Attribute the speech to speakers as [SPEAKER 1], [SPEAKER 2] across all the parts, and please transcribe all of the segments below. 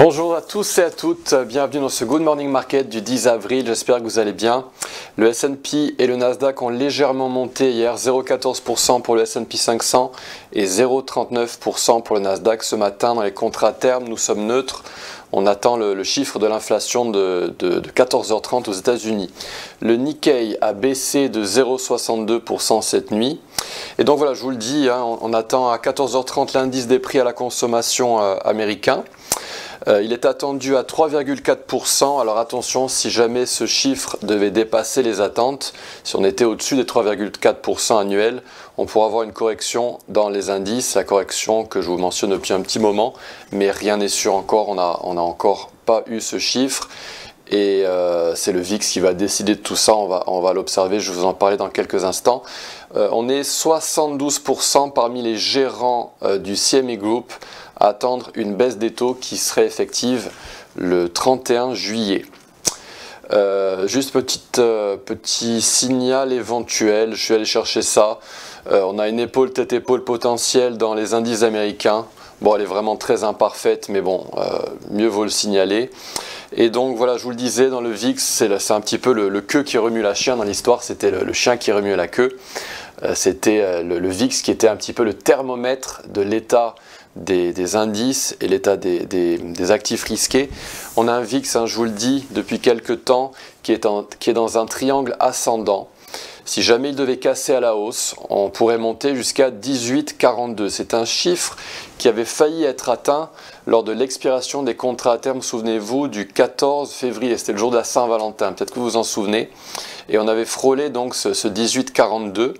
[SPEAKER 1] Bonjour à tous et à toutes, bienvenue dans ce Good Morning Market du 10 avril, j'espère que vous allez bien. Le S&P et le Nasdaq ont légèrement monté hier, 0,14% pour le S&P 500 et 0,39% pour le Nasdaq. Ce matin, dans les contrats à terme, nous sommes neutres. On attend le chiffre de l'inflation de 14h30 aux États-Unis. Le Nikkei a baissé de 0,62% cette nuit. Et donc voilà, je vous le dis, on attend à 14h30 l'indice des prix à la consommation américain. Il est attendu à 3,4%. Alors attention, si jamais ce chiffre devait dépasser les attentes, si on était au-dessus des 3,4% annuels, on pourra avoir une correction dans les indices, la correction que je vous mentionne depuis un petit moment, mais rien n'est sûr encore, on n'a encore pas eu ce chiffre. Et c'est le VIX qui va décider de tout ça, on va l'observer, je vais vous en parler dans quelques instants. On est 72% parmi les gérants du CME Group à attendre une baisse des taux qui serait effective le 31 juillet. Juste petit signal éventuel, je suis allé chercher ça. On a une épaule tête-épaule potentielle dans les indices américains. Bon, elle est vraiment très imparfaite, mais bon, mieux vaut le signaler. Et donc voilà, je vous le disais, dans le VIX, c'est un petit peu le queue qui remue la chienne. Dans l'histoire, c'était le chien qui remuait la queue. C'était le VIX qui était un petit peu le thermomètre de l'état des indices et l'état des actifs risqués. On a un VIX, je vous le dis, depuis quelques temps, qui est dans un triangle ascendant. Si jamais il devait casser à la hausse, on pourrait monter jusqu'à 18,42. C'est un chiffre qui avait failli être atteint lors de l'expiration des contrats à terme, souvenez-vous, du 14 février. C'était le jour de la Saint-Valentin, peut-être que vous vous en souvenez. Et on avait frôlé donc ce 18,42.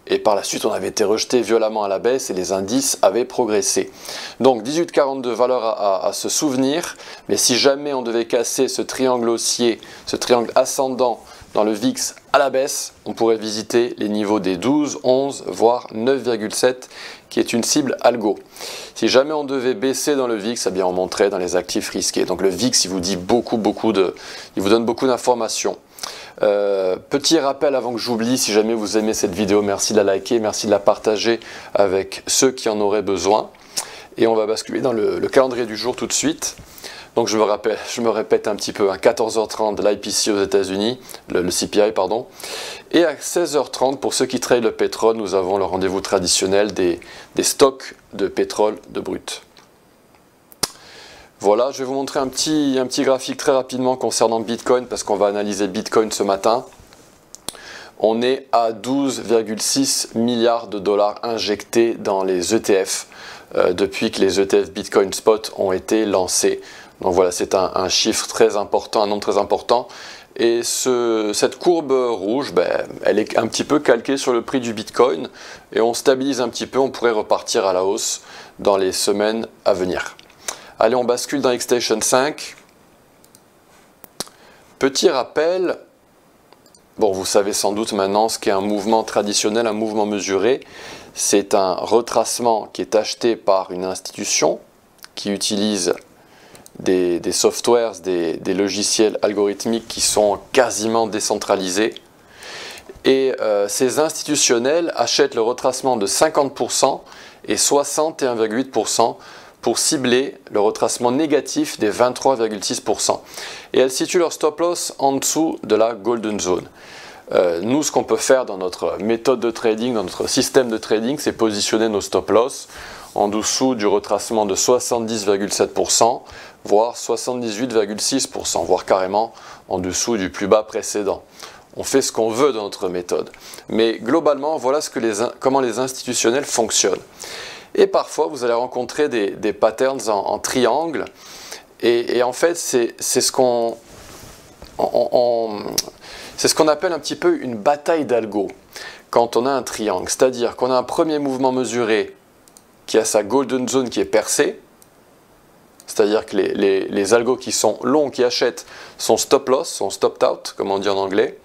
[SPEAKER 1] Et par la suite, on avait été rejeté violemment à la baisse et les indices avaient progressé. Donc 18,42, valeur à se souvenir. Mais si jamais on devait casser ce triangle haussier, ce triangle ascendant dans le VIX à la baisse, on pourrait visiter les niveaux des 12, 11, voire 9,7, qui est une cible algo. Si jamais on devait baisser dans le VIX, eh bien on monterait dans les actifs risqués. Donc le VIX, il vous dit il vous donne beaucoup d'informations. Petit rappel avant que j'oublie, si jamais vous aimez cette vidéo, merci de la liker, merci de la partager avec ceux qui en auraient besoin. Et on va basculer dans le calendrier du jour tout de suite. Donc je me répète un petit peu, à 14h30 l'IPC aux États-Unis, le CPI pardon, et à 16h30 pour ceux qui traitent le pétrole, nous avons le rendez-vous traditionnel des stocks de pétrole de brut. Voilà, je vais vous montrer un petit graphique très rapidement concernant Bitcoin parce qu'on va analyser Bitcoin ce matin. On est à 12,6 milliards de dollars injectés dans les ETF depuis que les ETF Bitcoin Spot ont été lancés. Donc voilà, c'est un chiffre très important, un nombre très important. Et cette courbe rouge, elle est un petit peu calquée sur le prix du Bitcoin. Et on stabilise un petit peu, on pourrait repartir à la hausse dans les semaines à venir. Allez, on bascule dans Xstation 5. Petit rappel, bon, vous savez sans doute maintenant ce qu'est un mouvement traditionnel, un mouvement mesuré. C'est un retracement qui est acheté par une institution qui utilise des softwares, des logiciels algorithmiques qui sont quasiment décentralisés. Et ces institutionnels achètent le retracement de 50% et 61,8% pour cibler le retracement négatif des 23,6%. Et elles situent leur stop loss en dessous de la Golden Zone. Nous, ce qu'on peut faire dans notre méthode de trading, dans notre système de trading, c'est positionner nos stop loss en dessous du retracement de 70,7%, voire 78,6%, voire carrément en dessous du plus bas précédent. On fait ce qu'on veut dans notre méthode. Mais globalement, voilà comment les institutionnels fonctionnent. Et parfois, vous allez rencontrer des patterns en triangle. Et en fait, c'est ce qu'on appelle un petit peu une bataille d'algo quand on a un triangle. C'est-à-dire qu'on a un premier mouvement mesuré qui a sa golden zone qui est percée. C'est-à-dire que les algos qui sont longs, qui achètent, sont stop loss, sont stopped out, comme on dit en anglais.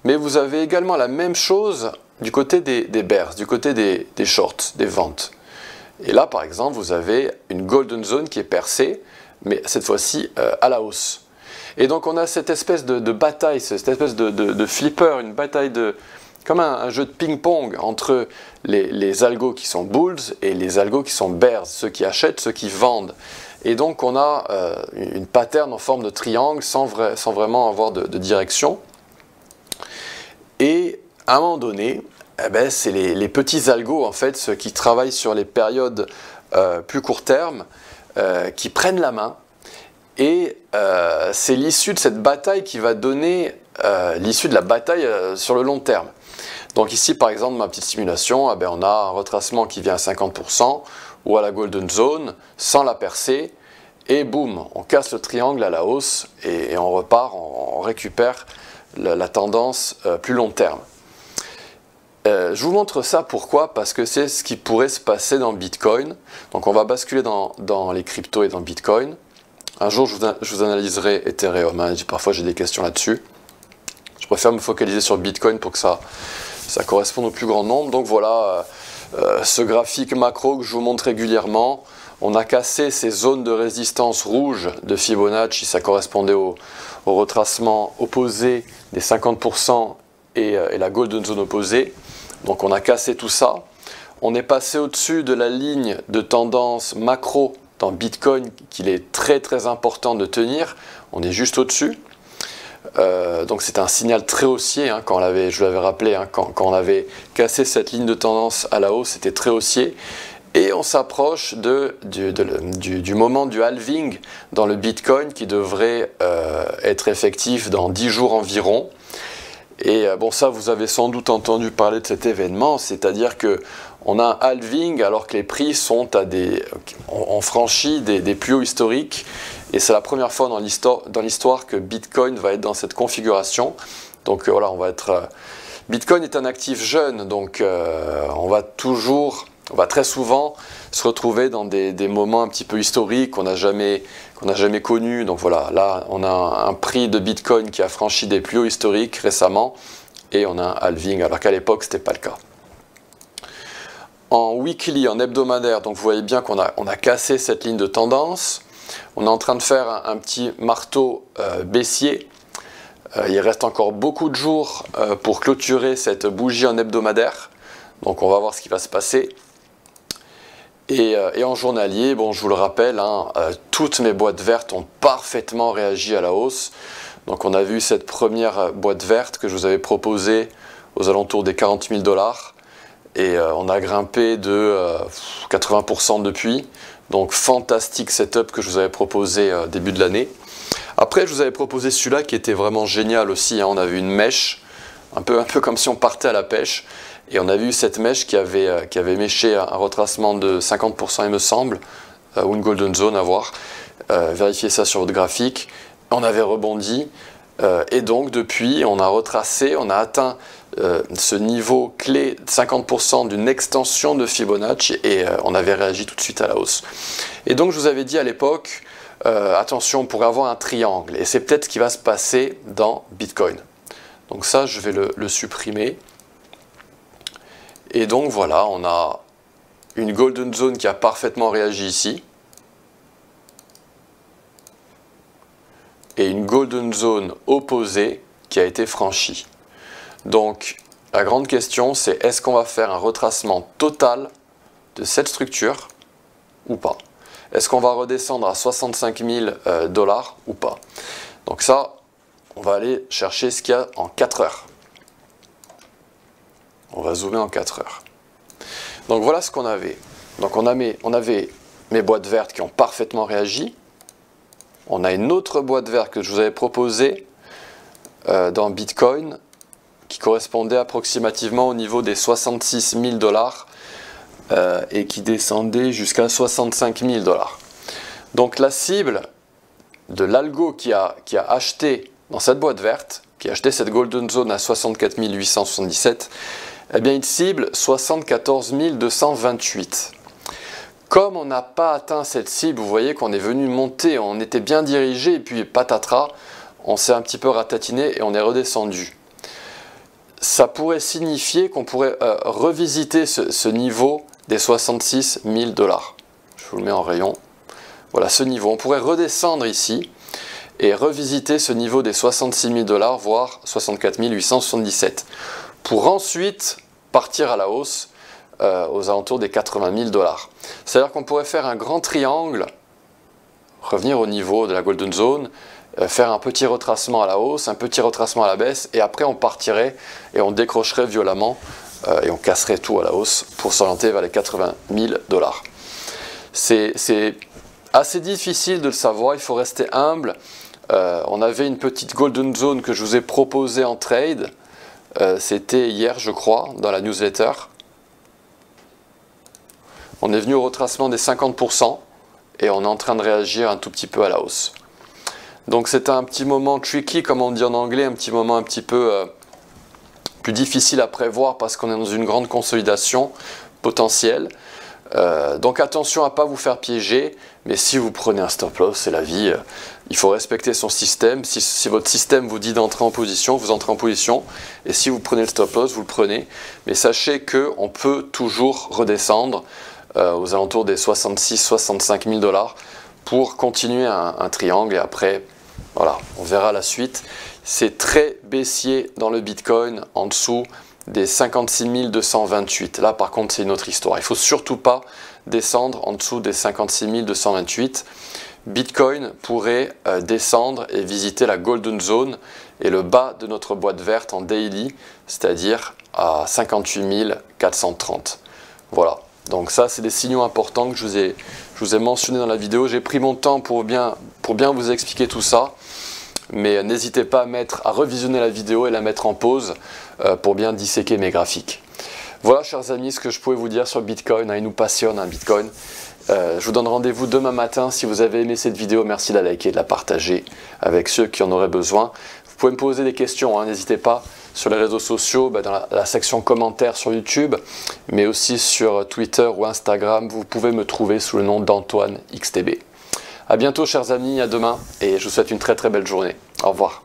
[SPEAKER 1] Mais vous avez également la même chose du côté des bears, du côté des shorts, des ventes. Et là, par exemple, vous avez une golden zone qui est percée, mais cette fois-ci à la hausse. Et donc, on a cette espèce de bataille, cette espèce de flipper, une bataille comme un jeu de ping-pong entre les algos qui sont bulls et les algos qui sont bears, ceux qui achètent, ceux qui vendent. Et donc on a une pattern en forme de triangle sans vraiment avoir de direction. Et à un moment donné, eh ben, c'est les petits algos, en fait, ceux qui travaillent sur les périodes plus court terme, qui prennent la main. Et c'est l'issue de cette bataille qui va donner l'issue de la bataille sur le long terme. Donc ici, par exemple, ma petite simulation, eh ben, on a un retracement qui vient à 50% ou à la Golden Zone sans la percer. Et boum, on casse le triangle à la hausse et on repart, on récupère la tendance plus long terme. Je vous montre ça pourquoi? Parce que c'est ce qui pourrait se passer dans Bitcoin. Donc on va basculer dans les cryptos et dans Bitcoin. Un jour, je vous analyserai Ethereum. Hein, parfois, j'ai des questions là-dessus. Je préfère me focaliser sur Bitcoin pour que ça corresponde au plus grand nombre. Donc voilà, ce graphique macro que je vous montre régulièrement. On a cassé ces zones de résistance rouges de Fibonacci. Ça correspondait au retracement opposé des 50% et la Golden Zone opposée. Donc on a cassé tout ça. On est passé au-dessus de la ligne de tendance macro dans Bitcoin qu'il est très très important de tenir. On est juste au-dessus. Donc c'est un signal très haussier, hein, je l'avais rappelé, hein, quand on avait cassé cette ligne de tendance à la hausse, c'était très haussier. Et on s'approche du moment du halving dans le Bitcoin qui devrait être effectif dans 10 jours environ. Et bon, ça, vous avez sans doute entendu parler de cet événement, c'est-à-dire qu'on a un halving alors que les prix sont ont franchi des plus hauts historiques. Et c'est la première fois dans l'histoire que Bitcoin va être dans cette configuration. Donc voilà, Bitcoin est un actif jeune, donc on va très souvent se retrouver dans des moments un petit peu historiques qu'on n'a jamais connus. Donc voilà, là on a un prix de Bitcoin qui a franchi des plus hauts historiques récemment et on a un halving alors qu'à l'époque ce n'était pas le cas. En weekly, en hebdomadaire, donc vous voyez bien qu'on a cassé cette ligne de tendance. On est en train de faire un petit marteau baissier. Il reste encore beaucoup de jours pour clôturer cette bougie en hebdomadaire. Donc on va voir ce qui va se passer. Et en journalier, bon, je vous le rappelle, hein, toutes mes boîtes vertes ont parfaitement réagi à la hausse. Donc on a vu cette première boîte verte que je vous avais proposée aux alentours des 40 000 $. Et on a grimpé de 80% depuis. Donc fantastique setup que je vous avais proposé début de l'année. Après, je vous avais proposé celui-là qui était vraiment génial aussi. Hein. On a vu une mèche, un peu comme si on partait à la pêche. Et on a vu cette mèche qui avait méché un retracement de 50% il me semble, ou une golden zone à voir. Vérifiez ça sur votre graphique. On avait rebondi. Et donc depuis, on a retracé, on a atteint ce niveau clé de 50% d'une extension de Fibonacci et on avait réagi tout de suite à la hausse. Et donc je vous avais dit à l'époque, attention, on pourrait avoir un triangle et c'est peut-être ce qui va se passer dans Bitcoin. Donc ça, je vais le supprimer. Et donc voilà, on a une golden zone qui a parfaitement réagi ici. Et une golden zone opposée qui a été franchie. Donc la grande question c'est est-ce qu'on va faire un retracement total de cette structure ou pas? Est-ce qu'on va redescendre à 65 000 $ ou pas? Donc ça, on va aller chercher ce qu'il y a en 4 heures. On va zoomer en 4 heures. Donc voilà ce qu'on avait. Donc on avait mes boîtes vertes qui ont parfaitement réagi. On a une autre boîte verte que je vous avais proposée dans Bitcoin qui correspondait approximativement au niveau des 66 000 $ et qui descendait jusqu'à 65 000 $. Donc la cible de l'algo qui a acheté dans cette boîte verte, qui a acheté cette golden zone à 64 877, eh bien il cible 74 228. Comme on n'a pas atteint cette cible, vous voyez qu'on est venu monter, on était bien dirigé et puis patatras, on s'est un petit peu ratatiné et on est redescendu. Ça pourrait signifier qu'on pourrait revisiter ce niveau des 66 000 $. Je vous le mets en rayon. Voilà ce niveau. On pourrait redescendre ici et revisiter ce niveau des 66 000 $, voire 64 877, pour ensuite partir à la hausse aux alentours des 80 000 $. C'est-à-dire qu'on pourrait faire un grand triangle revenir au niveau de la Golden Zone, faire un petit retracement à la hausse, un petit retracement à la baisse, et après on partirait et on décrocherait violemment et on casserait tout à la hausse pour s'orienter vers les 80 000 $. C'est assez difficile de le savoir, il faut rester humble. On avait une petite Golden Zone que je vous ai proposée en trade, c'était hier je crois, dans la newsletter. On est venu au retracement des 50% et on est en train de réagir un tout petit peu à la hausse. Donc c'est un petit moment tricky, comme on dit en anglais, un petit moment un petit peu plus difficile à prévoir parce qu'on est dans une grande consolidation potentielle. Donc attention à ne pas vous faire piéger, mais si vous prenez un stop loss, c'est la vie, il faut respecter son système. Si votre système vous dit d'entrer en position, vous entrez en position, et si vous prenez le stop loss, vous le prenez. Mais sachez qu'on peut toujours redescendre aux alentours des 66-65 000 $ pour continuer un triangle, et après, voilà, on verra la suite. C'est très baissier dans le Bitcoin, en dessous des 56 228. Là, par contre, c'est une autre histoire. Il ne faut surtout pas descendre en dessous des 56 228. Bitcoin pourrait descendre et visiter la Golden Zone et le bas de notre boîte verte en daily, c'est-à-dire à 58 430. Voilà. Donc ça, c'est des signaux importants que je vous ai mentionnés dans la vidéo. J'ai pris mon temps pour bien vous expliquer tout ça. Mais n'hésitez pas à revisionner la vidéo et la mettre en pause pour bien disséquer mes graphiques. Voilà, chers amis, ce que je pouvais vous dire sur Bitcoin. Il nous passionne, Bitcoin. Je vous donne rendez-vous demain matin. Si vous avez aimé cette vidéo, merci de la liker et de la partager avec ceux qui en auraient besoin. Vous pouvez me poser des questions, n'hésitez pas, sur les réseaux sociaux, dans la section commentaires sur YouTube, mais aussi sur Twitter ou Instagram. Vous pouvez me trouver sous le nom d'Antoine XTB. A bientôt chers amis, à demain et je vous souhaite une très très belle journée. Au revoir.